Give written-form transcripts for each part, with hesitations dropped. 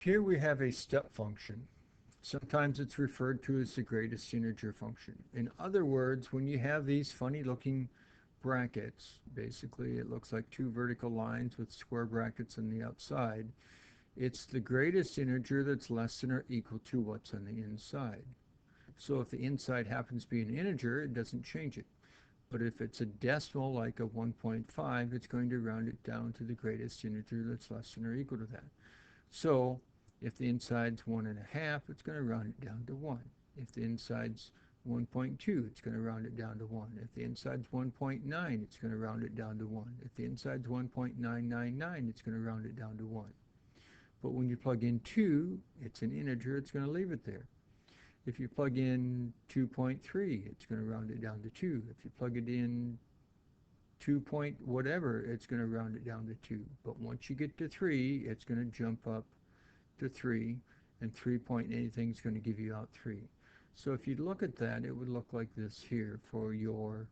Here we have a step function. Sometimes it's referred to as the greatest integer function. In other words, when you have these funny looking brackets, basically it looks like two vertical lines with square brackets on the outside, it's the greatest integer that's less than or equal to what's on the inside. So if the inside happens to be an integer, it doesn't change it. But if it's a decimal like a 1.5, it's going to round it down to the greatest integer that's less than or equal to that. So if the inside's 1.5, it's going to round it down to 1. If the inside's 1.2, it's going to round it down to 1. If the inside's 1.9, it's going to round it down to 1. If the inside's 1.999, it's going to round it down to 1. But when you plug in 2, it's an integer, it's going to leave it there. If you plug in 2.3, it's going to round it down to 2. If you plug it in 2 point whatever, it's going to round it down to 2. But once you get to 3, it's going to jump up to 3, and 3 point anything is going to give you out 3. So if you look at that, it would look like this here for your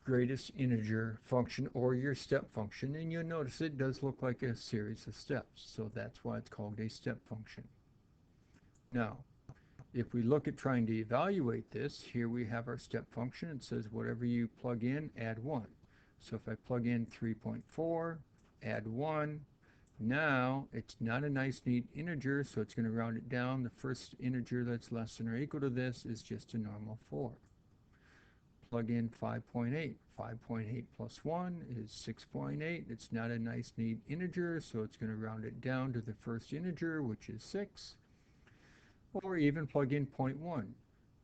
greatest integer function or your step function, and you'll notice it does look like a series of steps, so that's why it's called a step function. Now, if we look at trying to evaluate this, here we have our step function. It says whatever you plug in, add 1. So if I plug in 3.4, add 1, now it's not a nice neat integer, so it's going to round it down. The first integer that's less than or equal to this is just a normal 4. Plug in 5.8. 5.8 plus 1 is 6.8. It's not a nice neat integer, so it's going to round it down to the first integer, which is 6. Or even plug in 0.1.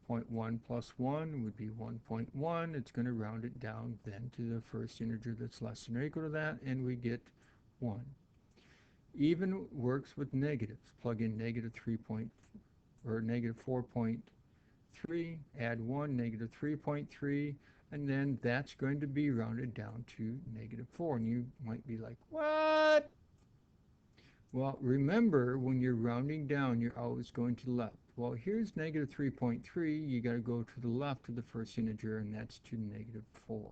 0.1 plus 1 would be 1.1. It's going to round it down then to the first integer that's less than or equal to that, and we get 1. Even works with negatives. Plug in negative 3 point, or negative 4.3, add 1, negative 3.3, and then that's going to be rounded down to negative 4. And you might be like, what? Well, remember, when you're rounding down, you're always going to the left. Well, here's negative 3.3. You got to go to the left of the first integer, and that's to negative 4.